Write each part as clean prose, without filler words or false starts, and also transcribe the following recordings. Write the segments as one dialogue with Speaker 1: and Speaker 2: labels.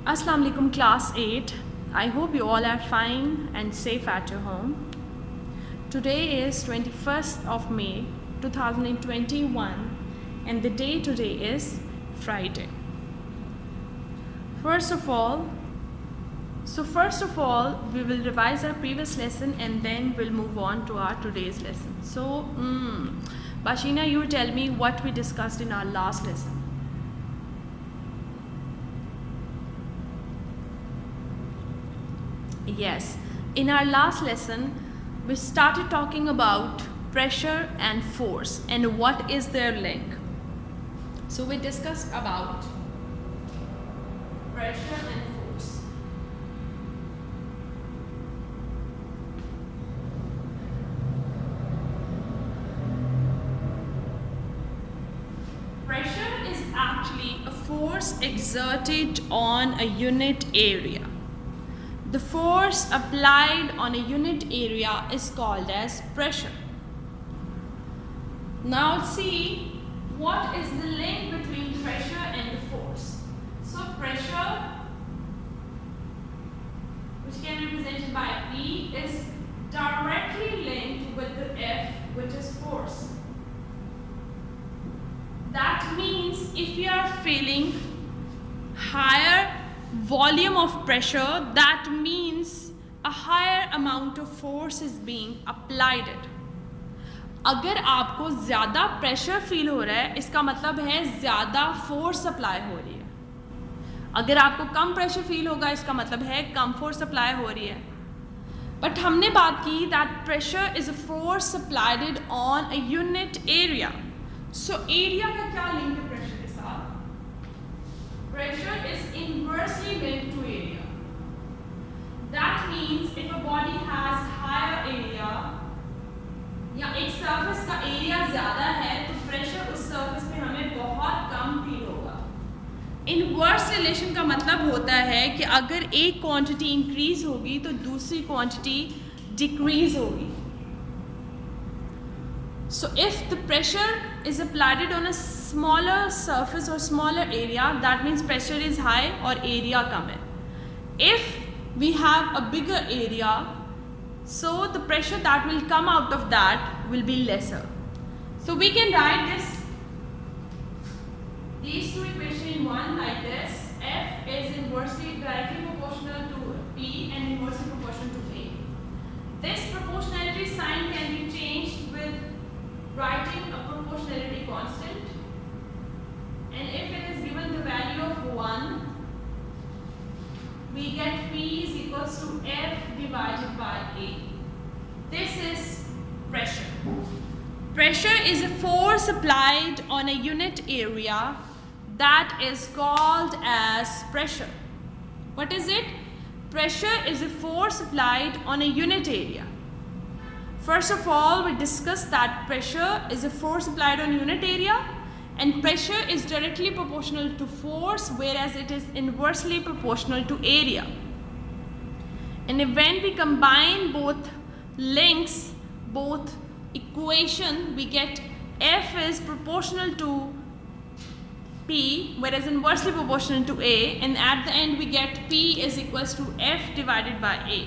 Speaker 1: Assalamu alaikum class 8. I hope you all are fine and safe at your home. Today is 21st of May 2021 and the day today is Friday. First of all, we will revise our previous lesson and then we'll move on to our today's lesson. So, Bashina, you tell me what we discussed in our last lesson. Yes, in our last lesson, we started talking about pressure and force and what is their link. So we discussed about pressure and force. Pressure is actually a force exerted on a unit area. The force applied on a unit area is called as pressure. Now see what is the link between pressure and the force. So pressure, which can be represented by P, is directly linked with the F, which is force. That means if you are feeling higher volume of pressure, that means a higher amount of force is being applied. अगर आपको ज़्यादा pressure feel हो रहा है इसका मतलब है ज़्यादा फोर्स अप्लाई हो रही है. अगर आपको कम प्रेशर फील होगा इसका मतलब है कम फोर्स अप्लाई हो रही है. बट हमने बात की that pressure is a force applied on a unit area. So area का क्या लिंक है प्रेशर के साथ? Pressure is inversely linked to area. That means if a body has higher area या एक surface का area ज़्यादा है तो pressure उस surface पे हमें बहुत कम feel होगा. Inverse relation का मतलब होता है कि अगर एक quantity increase होगी तो दूसरी quantity decrease होगी. So if the pressure is applied on a smaller surface or smaller area, that means pressure is high or area come in. If we have a bigger area, so the pressure that will come out of that will be lesser. So we can write these two equations in one like this. F is inversely directly proportional to P and inversely proportional to A. This proportionality sign can be changed with writing a proportionality constant, and if it is given the value of 1, we get P is equals to F divided by A. This is pressure. Pressure is a force applied on a unit area that is called as pressure. What is it? Pressure is a force applied on a unit area. First of all, we discussed that pressure is a force applied on unit area and pressure is directly proportional to force, whereas it is inversely proportional to area. And when we combine both links, both equation, we get F is proportional to P, whereas inversely proportional to A, and at the end we get P is equals to F divided by A.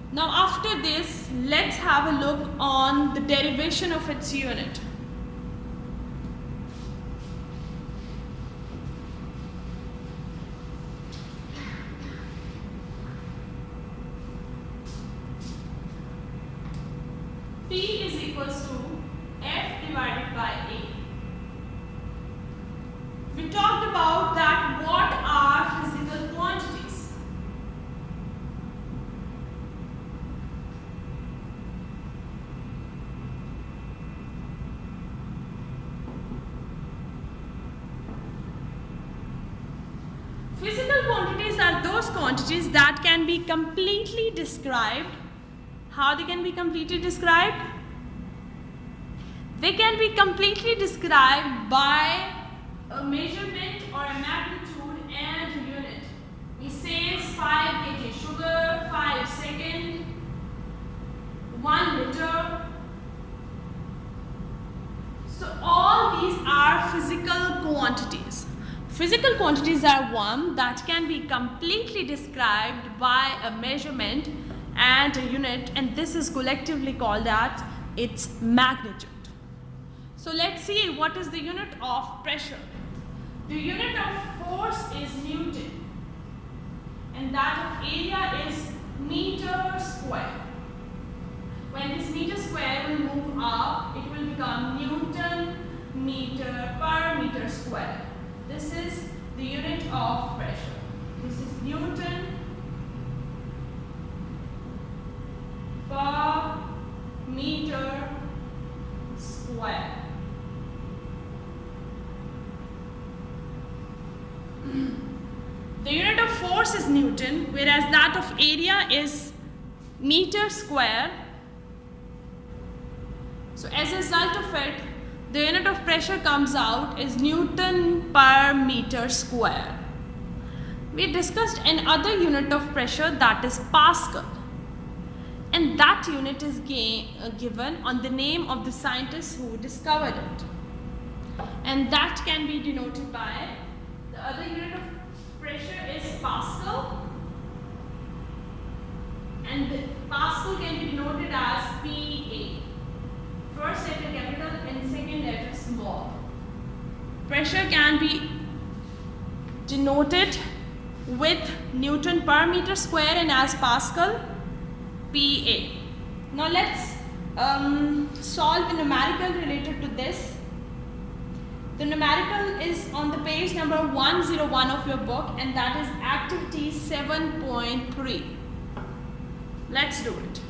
Speaker 1: Now after this, let's have a look on the derivation of its unit. P is equals to F divided by A. We talked about that what are physical quantities. Physical quantities are those quantities that can be completely described. How they can be completely described? They can be completely described by a measurement or a magnitude and a unit. We say 5 kg sugar, 5 seconds, 1 liter. So all these are physical quantities. Physical quantities are one that can be completely described by a measurement and a unit, and this is collectively called as its magnitude. So let's see what is the unit of pressure. The unit of force is Newton, and that of area is meter square. When this meter square will move up, it will become Newton meter per meter square. This is the unit of pressure. This is Newton per meter square. The unit of force is Newton, whereas that of area is meter square. So as a result of it, the unit of pressure comes out as Newton per meter square. We discussed another unit of pressure, that is Pascal. And that unit is given on the name of the scientist who discovered it. And that can be denoted by the other unit of pressure is Pascal. And the Pascal can be denoted as PA. First letter capital and second letter small. Pressure can be denoted with Newton per meter square and as Pascal, PA. Now let's solve the numerical related to this. The numerical is on the page number 101 of your book, and that is activity 7.3. Let's do it.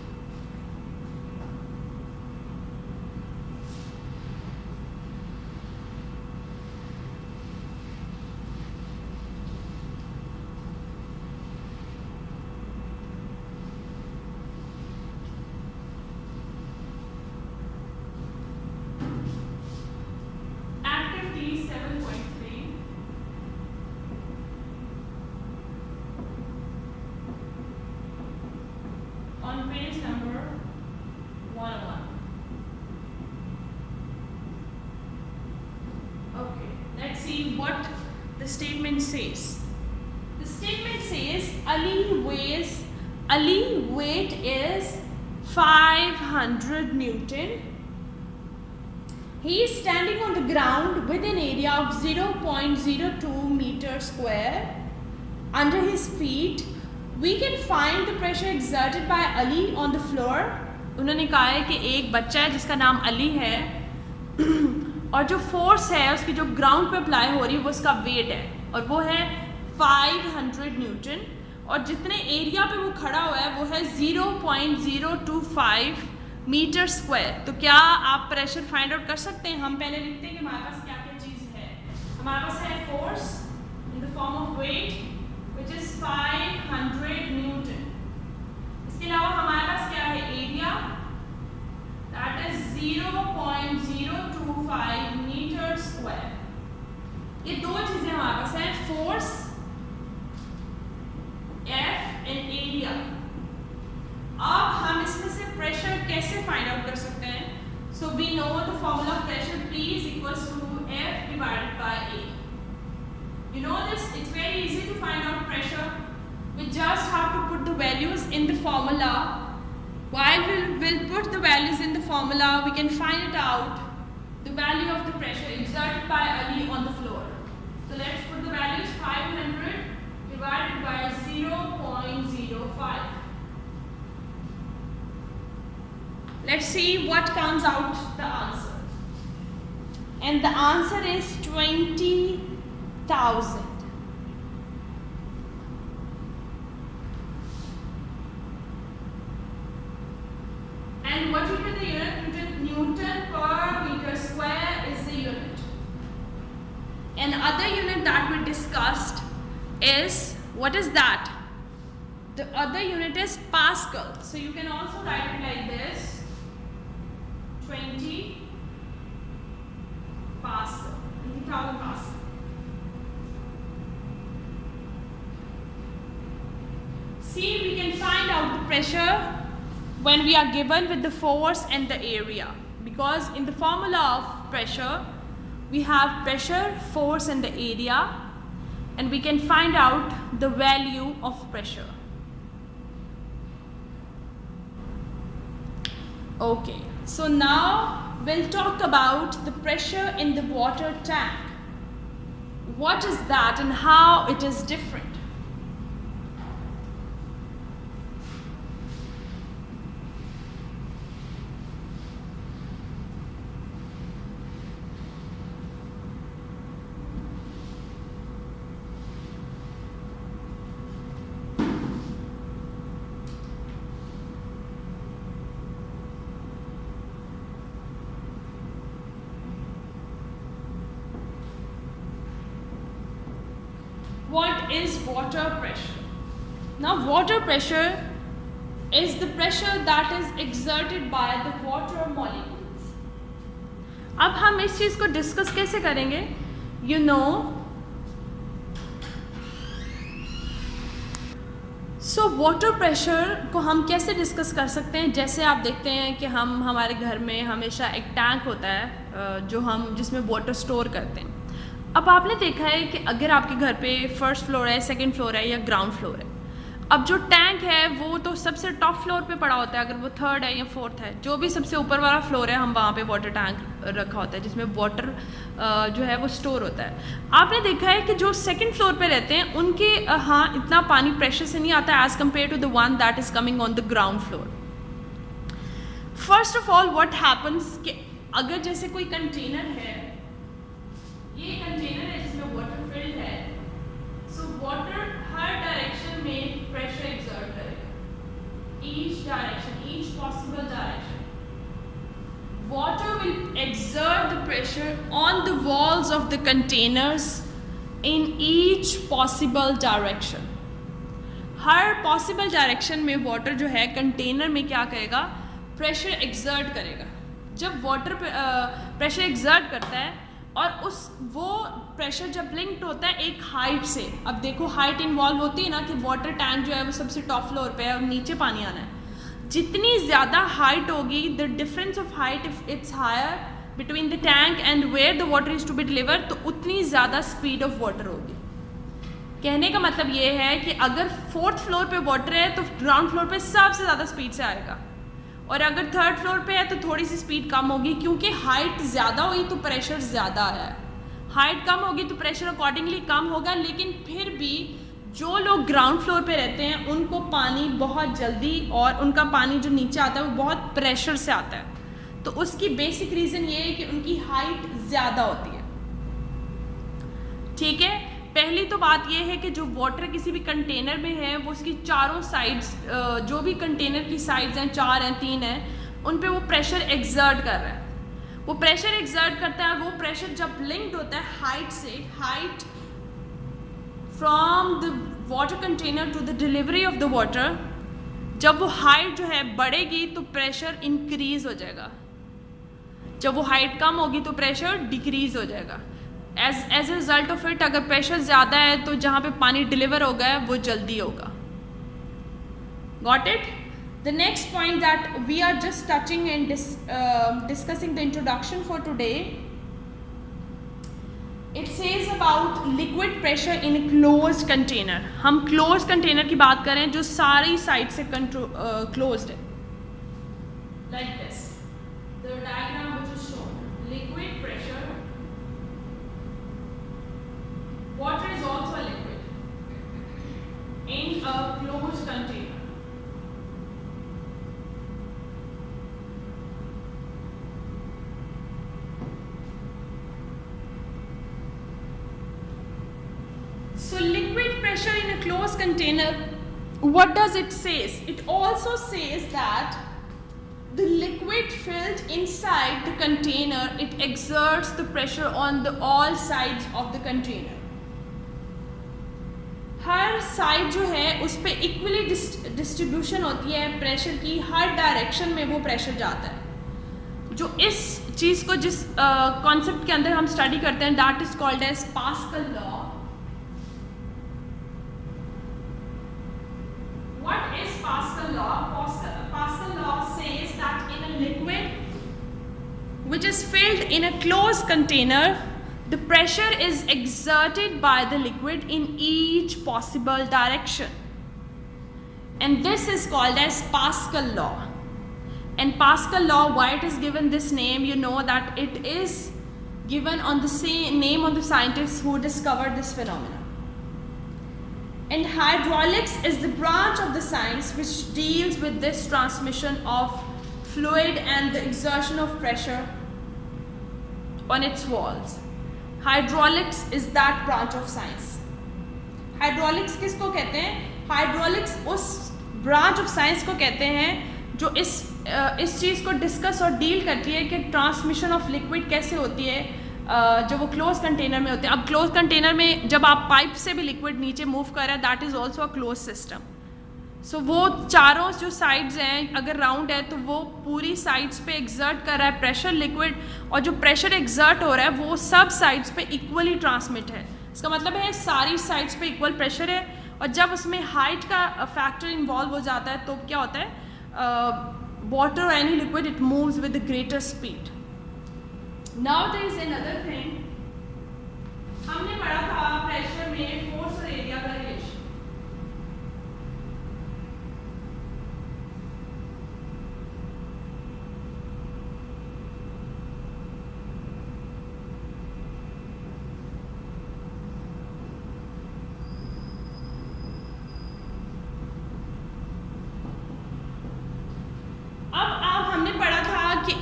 Speaker 1: On page number 101. Okay, let's see what the statement says. The statement says Ali weight is 500 Newton. He is standing on the ground with an area of 0.02 meter square. Under his feet, we can find the pressure exerted by Ali on the floor. उन्होंने कहा है कि एक बच्चा है जिसका नाम अली है और जो फोर्स है उसकी जो ग्राउंड पे अप्लाई हो रही है वो उसका वेट है और वो है 500 न्यूटन और जितने एरिया पे वो खड़ा हुआ है वो है 0.025 मीटर स्क्वायर. तो क्या आप प्रेशर फाइंड आउट कर सकते हैं? हम पहले लिखते हैं कि हमारे पास क्या क्या चीज़ है. हमारे पास है force in the form of weight which is 500 newton. इसके अलावा हमारे पास क्या है? Area, that is 0.025 metre square. ये दो चीजें हमारे पास है, फोर्स F एंड एरिया. अब हम इसमें से प्रेशर कैसे फाइंड आउट कर सकते हैं? So we know the formula of pressure P is equals to F divided by A. You know this, it's very easy to find out pressure. We just have to put the values in the formula. While we'll put the values in the formula, we can find it out the value of the pressure exerted by Ali on the floor. So let's put the values. 500 divided by 0.05. Let's see what comes out the answer. And the answer is 20,000. And what will be the unit? Newton per meter square is the unit. Another unit that we discussed is, what is that? The other unit is Pascal. So you can also write it like this, 20 Pascal, 20,000 Pascal. See, we can find out the pressure when we are given with the force and the area, because in the formula of pressure we have pressure, force and the area, and we can find out the value of pressure. Okay, so now we'll talk about the pressure in the water tank. What is that and how it is different? What is water pressure? Now, water pressure is the pressure that is exerted by the water molecules. अब हम इस चीज़ को discuss कैसे करेंगे? You know, so water pressure को हम कैसे discuss कर सकते हैं? जैसे आप देखते हैं कि हम हमारे घर में हमेशा एक टैंक होता है जिसमें वाटर स्टोर करते हैं. अब आपने देखा है कि अगर आपके घर पे फर्स्ट फ्लोर है, सेकंड फ्लोर है या ग्राउंड फ्लोर है, अब जो टैंक है वो तो सबसे टॉप फ्लोर पे पड़ा होता है. अगर वो थर्ड है या फोर्थ है, जो भी सबसे ऊपर वाला फ्लोर है, हम वहाँ पे वाटर टैंक रखा होता है जिसमें वाटर जो है वो स्टोर होता है. आपने देखा है कि जो सेकंड फ्लोर पे रहते हैं उनके हाँ इतना पानी प्रेशर से नहीं आता है as compare to the one that is coming on the ground floor. First of all what happens कि अगर जैसे कोई कंटेनर है, ये कंटेनर है जिसमें वाटर फिल्ड है, सो वाटर हर डायरेक्शन में प्रेशर एक्सर्ट करेगा. Each direction, each possible direction, water will exert the pressure on the walls of the containers in each possible direction. Her possible direction में water जो है container में क्या करेगा? Pressure exert करेगा. जब वाटर प्रेशर एक्सर्ट करता है और वो प्रेशर जब लिंक्ड होता है एक हाइट से, अब देखो हाइट इन्वॉल्व होती है ना कि वाटर टैंक जो है वो सबसे टॉप फ्लोर पे है और नीचे पानी आना है. जितनी ज़्यादा हाइट होगी, the difference of height if it's higher between the tank and where the water is to be deliver, तो उतनी ज़्यादा स्पीड ऑफ वाटर होगी. कहने का मतलब ये है कि अगर फोर्थ फ्लोर पे वाटर है तो ग्राउंड फ्लोर पे सबसे ज़्यादा स्पीड से आएगा, और अगर थर्ड फ्लोर पे है तो थोड़ी सी स्पीड कम होगी, क्योंकि हाइट ज़्यादा हुई तो प्रेशर ज़्यादा आया है. हाइट कम होगी तो प्रेशर अकॉर्डिंगली कम होगा. लेकिन फिर भी जो लोग ग्राउंड फ्लोर पे रहते हैं उनको पानी बहुत जल्दी, और उनका पानी जो नीचे आता है वो बहुत प्रेशर से आता है. तो उसकी बेसिक रीज़न ये है कि उनकी हाइट ज़्यादा होती है. ठीक है, पहली तो बात ये है कि जो वाटर किसी भी कंटेनर में है वो उसकी चारों साइड्स, जो भी कंटेनर की साइड्स हैं, 4 हैं, 3 हैं, उन पे वो प्रेशर एक्सर्ट कर रहा है. वो प्रेशर एक्सर्ट करता है. वो प्रेशर जब लिंक्ड होता है हाइट से, height from the water container to the delivery of the water, जब वो हाइट जो है बढ़ेगी तो प्रेशर इंक्रीज हो जाएगा. जब वो हाइट कम होगी तो प्रेशर डिक्रीज हो जाएगा. As a result of it, अगर प्रेशर ज़्यादा है तो जहाँ पे पानी डिलीवर होगा है वो जल्दी होगा. Got it? The next point that we are just touching and discussing the introduction for today, it says about liquid pressure in a closed container. हम क्लोज कंटेनर की बात करें जो सारी साइड से क्लोज्ड है. Like this the diagram which is shown. Liquid pressure, water is also a liquid in a closed container. So liquid pressure in a closed container, what does it says? It also says that the liquid filled inside the container, it exerts the pressure on the all sides of the container. Her side जो है उस पर equally distribution होती है pressure की. हर direction में वो pressure जाता है. जो इस चीज़ को जिस कॉन्सेप्ट के अंदर हम स्टडी करते हैं, that is called as Pascal law. What is Pascal law? Pascal law says that in a liquid which is filled in a closed container, the pressure is exerted by the liquid in each possible direction, and this is called as Pascal law. And Pascal law, why it is given this name, you know that it is given on the same name of the scientists who discovered this phenomenon. And hydraulics is the branch of the science which deals with this transmission of fluid and the exertion of pressure on its walls. Hydraulics is that branch of science. Hydraulics किसको कहते हैं? Hydraulics उस branch of science को कहते हैं जो इस चीज़ को डिस्कस और डील करती है कि ट्रांसमिशन ऑफ लिक्विड कैसे होती है जब वो क्लोज कंटेनर में होते हैं. अब क्लोज कंटेनर में जब आप पाइप से भी लिक्विड नीचे मूव कर रहे हैं, that is also a close system. So वो चारों जो साइड्स हैं, अगर राउंड है तो वो पूरी साइड्स पे एग्जर्ट कर रहा है प्रेशर लिक्विड, और जो प्रेशर एग्जर्ट हो रहा है वो सब साइड्स पे इक्वली ट्रांसमिट है. इसका मतलब है सारी साइड्स पे इक्वल प्रेशर है, और जब उसमें हाइट का फैक्टर इन्वॉल्व हो जाता है तो क्या होता है, water or any liquid, it moves with a greater speed. Now there is another thing. हमने पढ़ा था प्रेशर में फोर्स और एरिया का रिलेशन.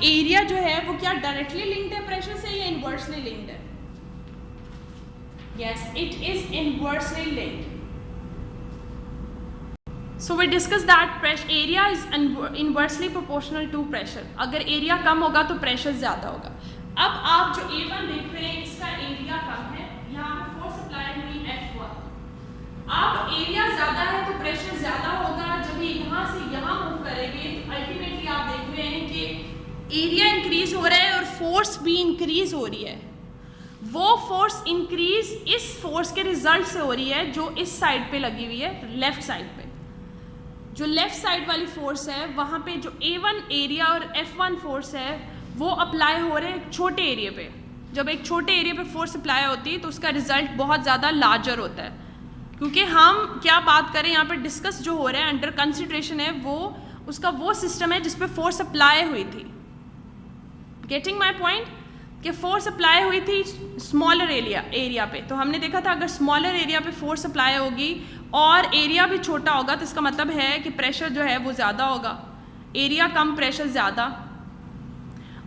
Speaker 1: एरिया जो है वो क्या डायरेक्टली लिंक्ड है प्रेशर से या इनवर्सली लिंक्ड है? Yes, it is inversely linked. So we discuss that pressure area is inversely proportional to pressure. अगर एरिया कम होगा तो प्रेशर ज़्यादा होगा. अब आप जो A1 देख रहे हैं इसका एरिया कम है, यहाँ पे फोर्स अप्लाई हुई F1. अब एरिया ज़्यादा है तो प्रेशर ज़्यादा होगा. जब ये यहाँ से यहाँ मूव करेंगे तो अल्टीमेटली आप देख रहे हैं कि एरिया इंक्रीज हो रहा है और फोर्स भी इंक्रीज हो रही है. वो फोर्स इंक्रीज इस फोर्स के रिजल्ट से हो रही है जो इस साइड पे लगी हुई है, लेफ्ट साइड पे. जो लेफ्ट साइड वाली फोर्स है वहाँ पे जो A1 एरिया और F1 फोर्स है वो अप्लाई हो रहे हैं एक छोटे एरिया पे. जब एक छोटे एरिया पे फोर्स अप्लाई होती है तो उसका रिजल्ट बहुत ज़्यादा लार्जर होता है. क्योंकि हम क्या बात करें यहाँ पे, डिस्कस जो हो रहा है, अंडर कंसिडरेशन है, वो उसका वो सिस्टम है जिसपे फोर्स अप्लाई हुई थी. Getting my point? कि फोर्स अप्लाई हुई थी स्मॉलर एरिया पे. तो हमने देखा था अगर स्मॉलर एरिया पे फोर्स अप्लाई होगी और एरिया भी छोटा होगा तो इसका मतलब है कि प्रेशर जो है वो ज़्यादा होगा. एरिया कम, प्रेशर ज़्यादा,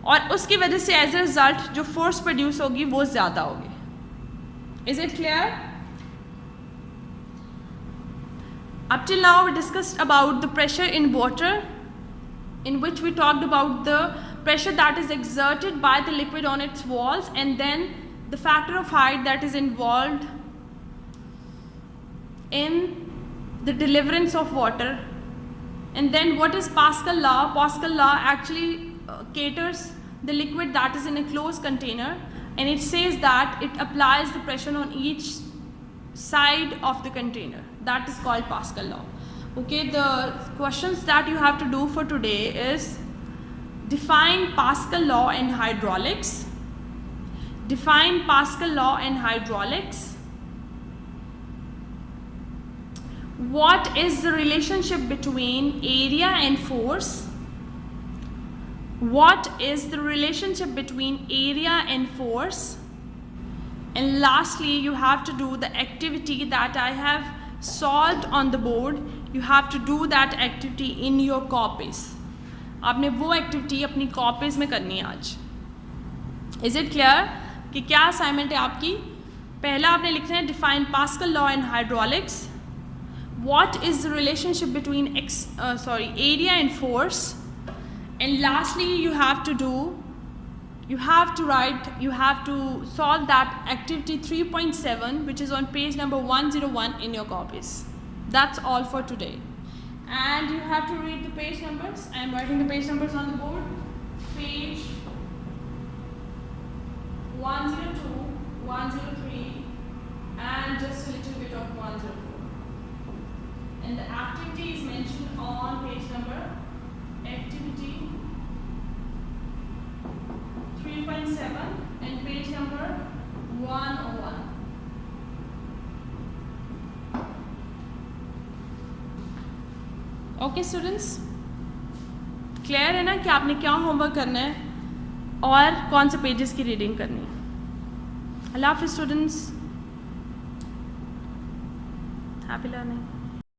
Speaker 1: और उसकी वजह से एज ए रिजल्ट जो फोर्स प्रोड्यूस होगी वो ज़्यादा होगी. Is it clear? Up till now we discussed about the pressure in water, in which we talked about the pressure that is exerted by the liquid on its walls, and then the factor of height that is involved in the deliverance of water. And then what is Pascal law? Pascal law actually caters the liquid that is in a closed container, and it says that it applies the pressure on each side of the container. That is called Pascal law. Okay, the questions that you have to do for today is define Pascal law in hydraulics. Define Pascal law in hydraulics. What is the relationship between area and force? What is the relationship between area and force? And lastly, you have to do the activity that I have solved on the board. You have to do that activity in your copies. आपने वो activity अपनी copies में करनी है आज. Is it clear कि क्या assignment है आपकी? पहला आपने लिखना है define pascal law in hydraulics. What is the relationship between area and force. And lastly you have to solve that activity 3.7, which is on page number 101 in your copies. That's all for today. And you have to read the page numbers. I am writing the page numbers on the board. Page 102, 103, and just a little bit of 104. And the activity is mentioned on page number activity 3.7 and page number 101. Okay students, clear है ना कि आपने क्या homework करना है और कौन से पेजेस की रीडिंग करनी है। अल्लाह हाफिज़ स्टूडेंट्स, हैप्पी लर्निंग।